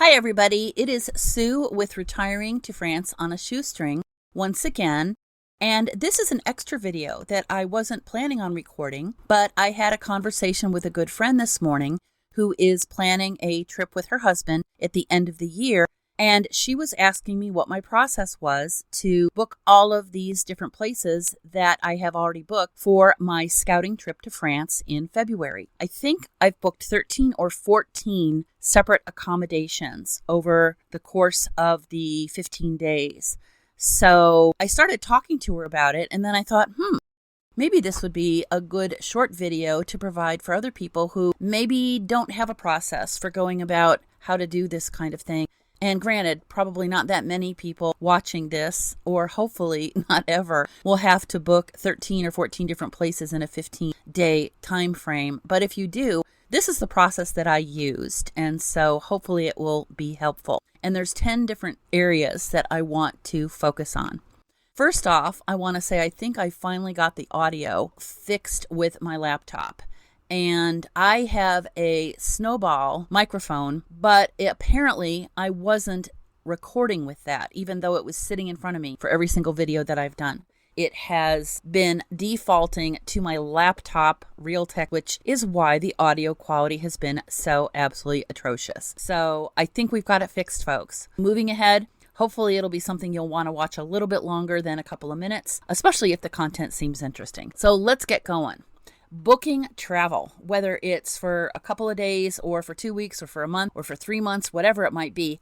Hi, everybody. It is Sue with Retiring to France on a Shoestring once again. And this is an extra video that I wasn't planning on recording, but I had a conversation with a good friend this morning who is planning a trip with her husband at the end of the year. And she was asking me what my process was to book all of these different places that I have already booked for my scouting trip to France in February. I think I've booked 13 or 14 separate accommodations over the course of the 15 days. So I started talking to her about it, and then I thought, maybe this would be a good short video to provide for other people who maybe don't have a process for going about how to do this kind of thing. And granted, probably not that many people watching this, or hopefully not ever, will have to book 13 or 14 different places in a 15-day time frame. But if you do, this is the process that I used, and so hopefully it will be helpful. And there's 10 different areas that I want to focus on. First off, I want to say I think I finally got the audio fixed with my laptop. And I have a Snowball microphone, but apparently I wasn't recording with that, even though it was sitting in front of me for every single video that I've done. It has been defaulting to my laptop Realtek, which is why the audio quality has been so absolutely atrocious. So I think we've got it fixed, folks. Moving ahead, hopefully it'll be something you'll want to watch a little bit longer than a couple of minutes, especially if the content seems interesting. So let's get going. Booking travel, whether it's for a couple of days or for 2 weeks or for a month or for 3 months, whatever it might be,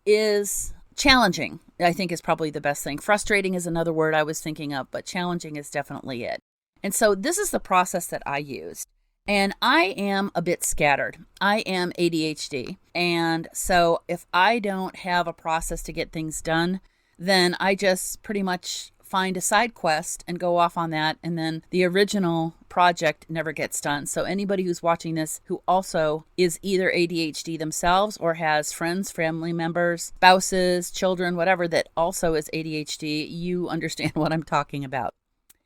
is challenging, I think is probably the best thing. Frustrating is another word I was thinking of, but challenging is definitely it. And so this is the process that I used. And I am a bit scattered. I am ADHD. And so if I don't have a process to get things done, then I just pretty much find a side quest and go off on that, and then the original project never gets done. So anybody who's watching this who also is either ADHD themselves or has friends, family members, spouses, children, whatever that also is ADHD, you understand what I'm talking about.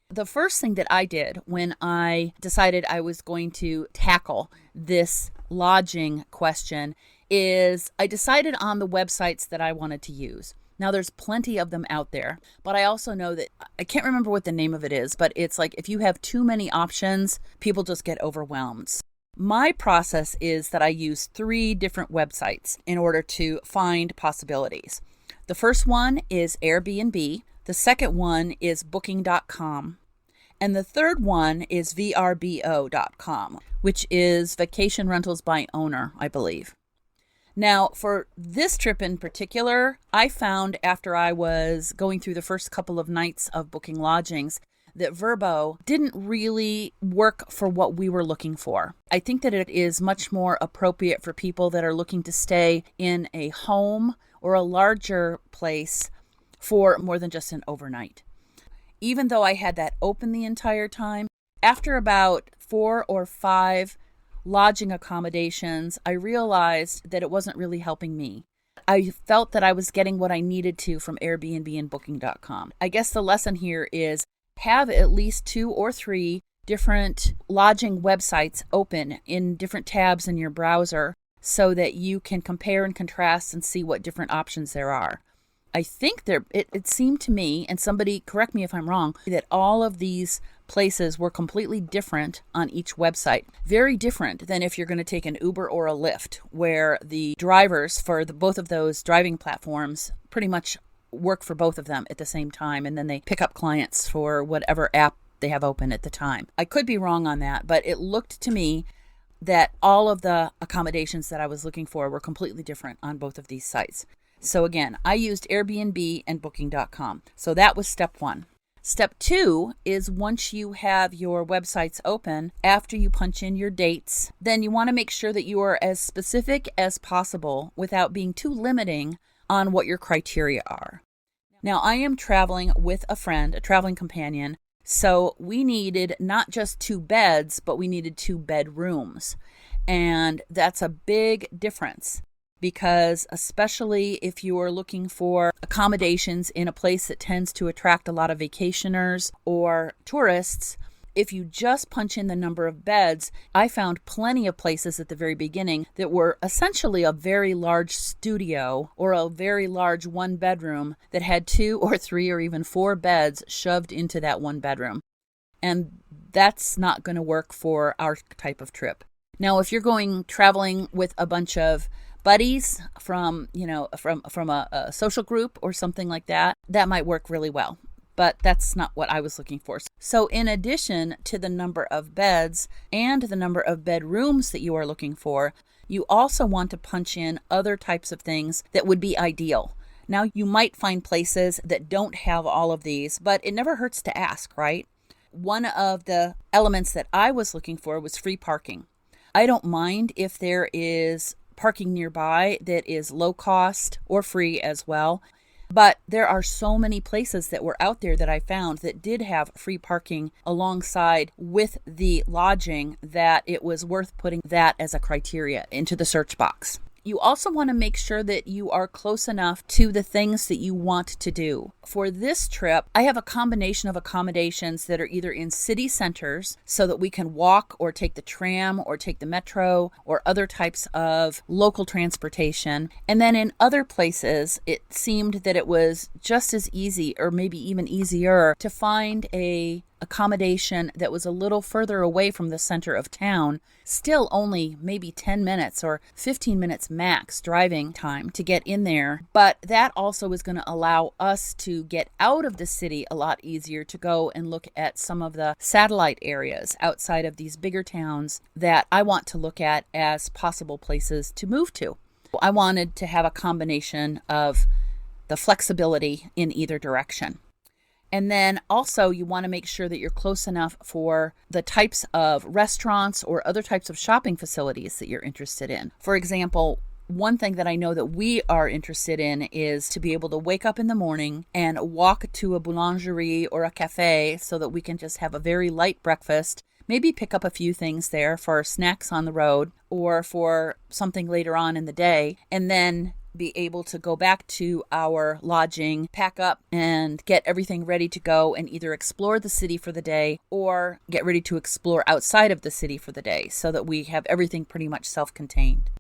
The first thing that I did when I decided I was going to tackle this lodging question is I decided on the websites that I wanted to use. Now, there's plenty of them out there, but I also know that I can't remember what the name of it is, but it's like if you have too many options, people just get overwhelmed. My process is that I use 3 different websites in order to find possibilities. The first one is Airbnb. The second one is Booking.com. And the third one is VRBO.com, which is Vacation Rentals by Owner, I believe. Now, for this trip in particular, I found after I was going through the first couple of nights of booking lodgings that Vrbo didn't really work for what we were looking for. I think that it is much more appropriate for people that are looking to stay in a home or a larger place for more than just an overnight. Even though I had that open the entire time, after about 4 or 5 lodging accommodations, I realized that it wasn't really helping me. I felt that I was getting what I needed to from Airbnb and Booking.com. I guess the lesson here is have at least 2 or 3 different lodging websites open in different tabs in your browser so that you can compare and contrast and see what different options there are. I think it seemed to me, and somebody correct me if I'm wrong, that all of these places were completely different on each website. Very different than if you're going to take an Uber or a Lyft, where the drivers for both of those driving platforms pretty much work for both of them at the same time, and then they pick up clients for whatever app they have open at the time. I could be wrong on that, but it looked to me that all of the accommodations that I was looking for were completely different on both of these sites. So again, I used Airbnb and Booking.com. So that was step 1. Step 2 is once you have your websites open, after you punch in your dates, then you want to make sure that you are as specific as possible without being too limiting on what your criteria are. Now, I am traveling with a friend, a traveling companion, so we needed not just 2 beds, but we needed 2 bedrooms. And that's a big difference, because especially if you are looking for accommodations in a place that tends to attract a lot of vacationers or tourists, If you just punch in the number of beds, I found plenty of places at the very beginning that were essentially a very large studio or a very large one bedroom that had 2 or 3 or even 4 beds shoved into that one bedroom. And that's not going to work for our type of trip. Now, if you're traveling with a bunch of buddies from a social group or something like that, that might work really well. But that's not what I was looking for. So in addition to the number of beds and the number of bedrooms that you are looking for, you also want to punch in other types of things that would be ideal. Now, you might find places that don't have all of these, but it never hurts to ask, right? One of the elements that I was looking for was free parking. I don't mind if there is parking nearby that is low cost or free as well. But there are so many places that were out there that I found that did have free parking alongside with the lodging that it was worth putting that as a criteria into the search box. You also want to make sure that you are close enough to the things that you want to do. For this trip, I have a combination of accommodations that are either in city centers so that we can walk or take the tram or take the metro or other types of local transportation. And then in other places, it seemed that it was just as easy or maybe even easier to find a accommodation that was a little further away from the center of town, still only maybe 10 minutes or 15 minutes max driving time to get in there. But that also is going to allow us to get out of the city a lot easier to go and look at some of the satellite areas outside of these bigger towns that I want to look at as possible places to move to. I wanted to have a combination of the flexibility in either direction. And then also you want to make sure that you're close enough for the types of restaurants or other types of shopping facilities that you're interested in. For example, one thing that I know that we are interested in is to be able to wake up in the morning and walk to a boulangerie or a cafe so that we can just have a very light breakfast, maybe pick up a few things there for snacks on the road or for something later on in the day, and then be able to go back to our lodging, pack up and get everything ready to go and either explore the city for the day or get ready to explore outside of the city for the day so that we have everything pretty much self-contained.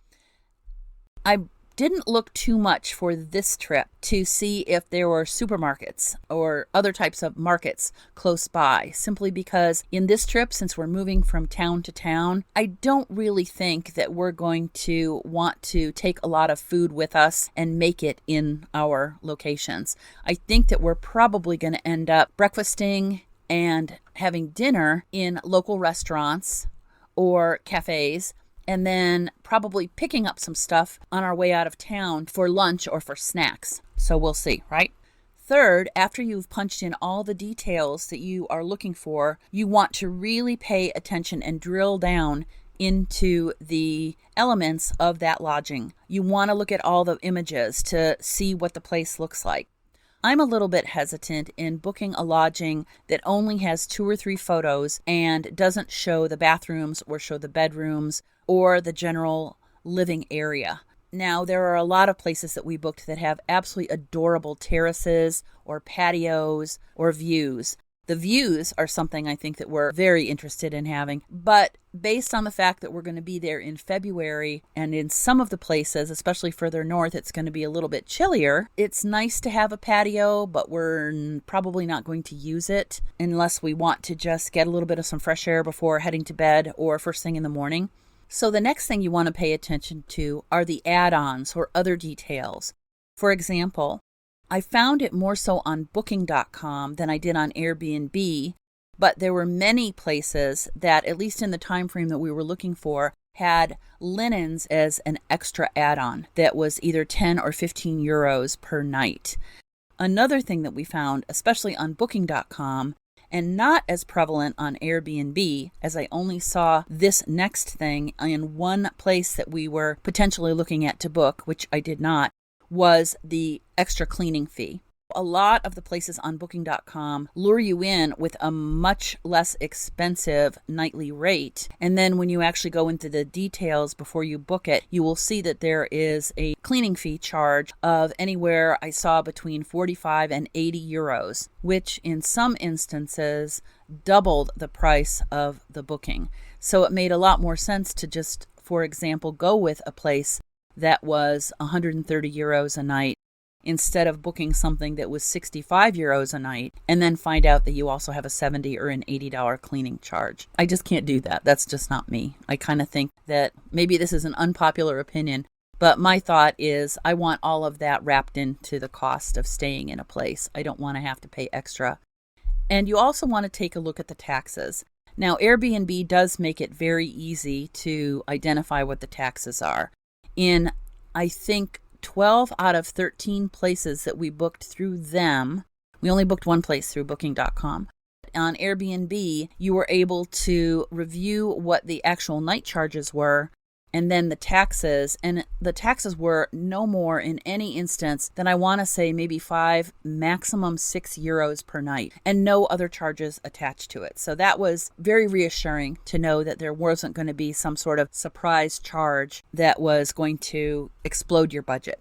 I didn't look too much for this trip to see if there were supermarkets or other types of markets close by, simply because in this trip, since we're moving from town to town, I don't really think that we're going to want to take a lot of food with us and make it in our locations. I think that we're probably going to end up breakfasting and having dinner in local restaurants or cafes, and then probably picking up some stuff on our way out of town for lunch or for snacks. So we'll see, right? Third, after you've punched in all the details that you are looking for, you want to really pay attention and drill down into the elements of that lodging. You want to look at all the images to see what the place looks like. I'm a little bit hesitant in booking a lodging that only has 2 or 3 photos and doesn't show the bathrooms or show the bedrooms or the general living area. Now, there are a lot of places that we booked that have absolutely adorable terraces or patios or views. The views are something I think that we're very interested in having, but based on the fact that we're going to be there in February and in some of the places, especially further north, it's going to be a little bit chillier. It's nice to have a patio, but we're probably not going to use it unless we want to just get a little bit of some fresh air before heading to bed or first thing in the morning. So the next thing you want to pay attention to are the add-ons or other details. For example, I found it more so on Booking.com than I did on Airbnb, but there were many places that, at least in the time frame that we were looking for, had linens as an extra add-on that was either 10 or 15 euros per night. Another thing that we found, especially on Booking.com, and not as prevalent on Airbnb, as I only saw this next thing in one place that we were potentially looking at to book, which I did not, was the extra cleaning fee. A lot of the places on Booking.com lure you in with a much less expensive nightly rate. And then when you actually go into the details before you book it, you will see that there is a cleaning fee charge of anywhere I saw between 45 and 80 euros, which in some instances doubled the price of the booking. So it made a lot more sense to just, for example, go with a place that was 130 euros a night instead of booking something that was 65 euros a night and then find out that you also have a $70 or an $80 cleaning charge. I just can't do that. That's just not me. I kind of think that maybe this is an unpopular opinion, but my thought is I want all of that wrapped into the cost of staying in a place. I don't want to have to pay extra. And you also want to take a look at the taxes. Now, Airbnb does make it very easy to identify what the taxes are. In, I think, 12 out of 13 places that we booked through them, we only booked one place through Booking.com. On Airbnb, you were able to review what the actual night charges were and then the taxes. And the taxes were no more in any instance than I want to say maybe 5, maximum 6 euros per night, and no other charges attached to it. So that was very reassuring to know that there wasn't going to be some sort of surprise charge that was going to explode your budget.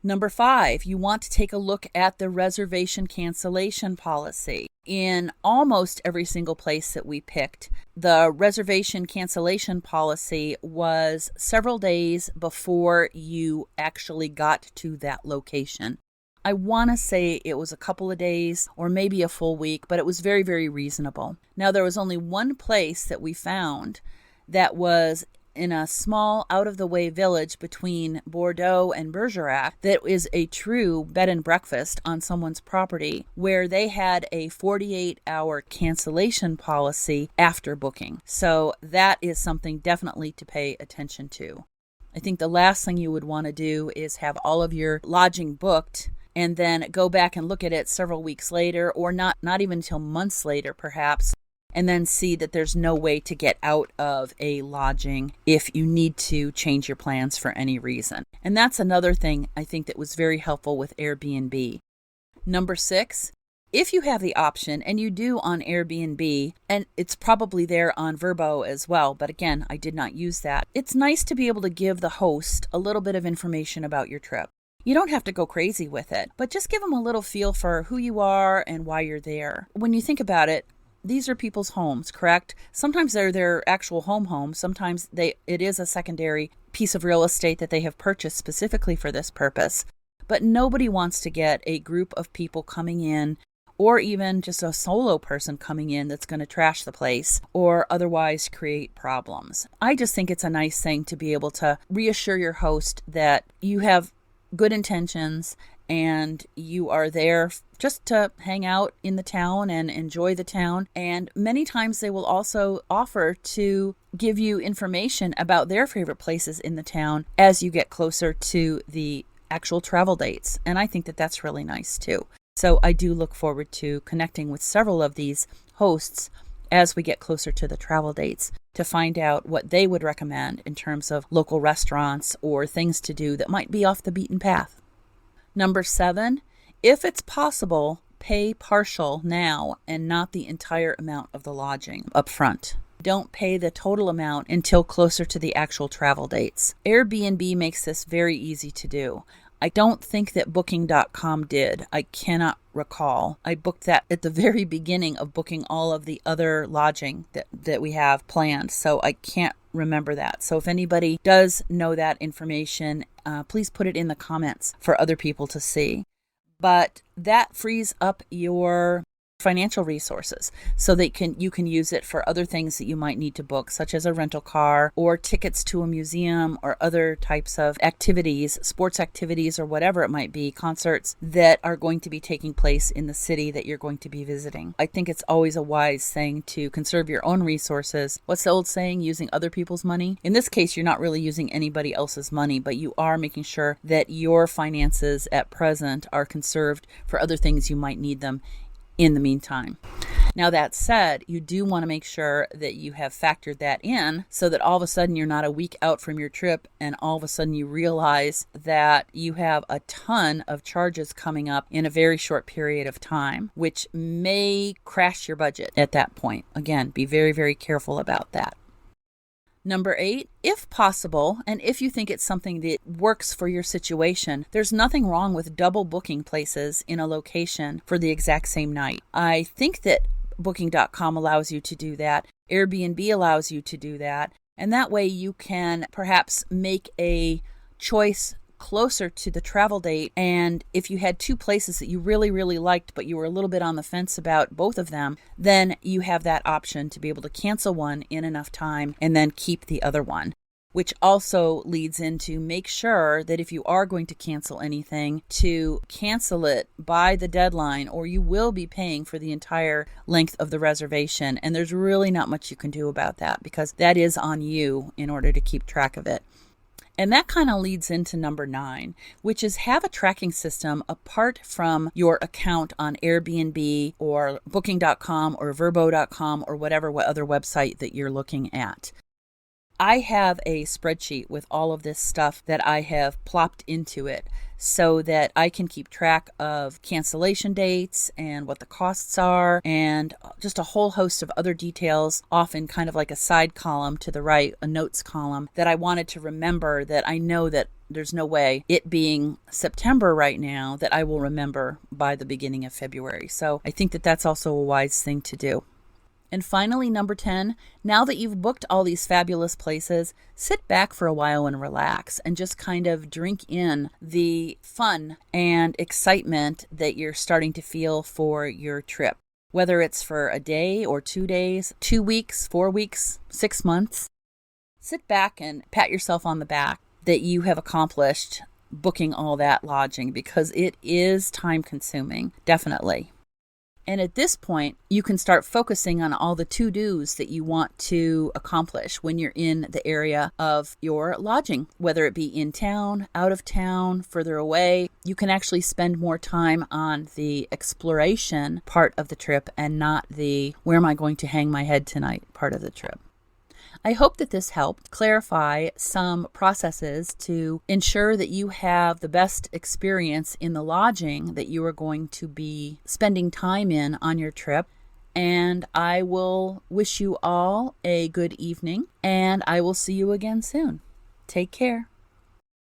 Number 5, you want to take a look at the reservation cancellation policy. In almost every single place that we picked, the reservation cancellation policy was several days before you actually got to that location. I want to say it was a couple of days or maybe a full week, but it was very, very reasonable. Now, there was only one place that we found that was in a small out-of-the-way village between Bordeaux and Bergerac that is a true bed and breakfast on someone's property where they had a 48-hour cancellation policy after booking. So that is something definitely to pay attention to. I think the last thing you would want to do is have all of your lodging booked and then go back and look at it several weeks later, or not even until months later perhaps, and then see that there's no way to get out of a lodging if you need to change your plans for any reason. And that's another thing I think that was very helpful with Airbnb. Number 6, if you have the option, and you do on Airbnb, and it's probably there on Vrbo as well, but again, I did not use that, it's nice to be able to give the host a little bit of information about your trip. You don't have to go crazy with it, but just give them a little feel for who you are and why you're there. When you think about it, these are people's homes, correct? Sometimes they're their actual home. Sometimes it is a secondary piece of real estate that they have purchased specifically for this purpose. But nobody wants to get a group of people coming in, or even just a solo person coming in that's going to trash the place or otherwise create problems. I just think it's a nice thing to be able to reassure your host that you have good intentions and you are there just to hang out in the town and enjoy the town. And many times they will also offer to give you information about their favorite places in the town as you get closer to the actual travel dates. And I think that that's really nice too. So I do look forward to connecting with several of these hosts as we get closer to the travel dates to find out what they would recommend in terms of local restaurants or things to do that might be off the beaten path. Number 7, if it's possible, pay partial now and not the entire amount of the lodging up front. Don't pay the total amount until closer to the actual travel dates. Airbnb makes this very easy to do. I don't think that Booking.com did. I cannot recall. I booked that at the very beginning of booking all of the other lodging that we have planned, so I can't remember that. So if anybody does know that information, please put it in the comments for other people to see. But that frees up your financial resources so that you can use it for other things that you might need to book, such as a rental car or tickets to a museum or other types of activities, sports activities or whatever it might be, concerts that are going to be taking place in the city that you're going to be visiting. I think it's always a wise thing to conserve your own resources. What's the old saying? Using other people's money? In this case, you're not really using anybody else's money, but you are making sure that your finances at present are conserved for other things you might need them in the meantime. Now, that said, you do want to make sure that you have factored that in so that all of a sudden you're not a week out from your trip and all of a sudden you realize that you have a ton of charges coming up in a very short period of time, which may crash your budget at that point. Again, be very, very careful about that. Number 8, if possible, and if you think it's something that works for your situation, there's nothing wrong with double booking places in a location for the exact same night. I think that Booking.com allows you to do that. Airbnb allows you to do that. And that way you can perhaps make a choice closer to the travel date. And if you had 2 places that you really, really liked, but you were a little bit on the fence about both of them, then you have that option to be able to cancel one in enough time and then keep the other one, which also leads into make sure that if you are going to cancel anything, to cancel it by the deadline, or you will be paying for the entire length of the reservation. And there's really not much you can do about that because that is on you in order to keep track of it. And that kind of leads into number 9, which is have a tracking system apart from your account on Airbnb or Booking.com or Vrbo.com or whatever other website that you're looking at. I have a spreadsheet with all of this stuff that I have plopped into it so that I can keep track of cancellation dates and what the costs are and just a whole host of other details, often kind of like a side column to the right, a notes column that I wanted to remember that I know that there's no way, it being September right now, that I will remember by the beginning of February. So I think that that's also a wise thing to do. And finally, number 10, now that you've booked all these fabulous places, sit back for a while and relax and just kind of drink in the fun and excitement that you're starting to feel for your trip. Whether it's for a day or 2 days, 2 weeks, 4 weeks, 6 months, sit back and pat yourself on the back that you have accomplished booking all that lodging, because it is time consuming, definitely. And at this point, you can start focusing on all the to-dos that you want to accomplish when you're in the area of your lodging, whether it be in town, out of town, further away. You can actually spend more time on the exploration part of the trip and not the where am I going to hang my head tonight part of the trip. I hope that this helped clarify some processes to ensure that you have the best experience in the lodging that you are going to be spending time in on your trip. And I will wish you all a good evening, and I will see you again soon. Take care.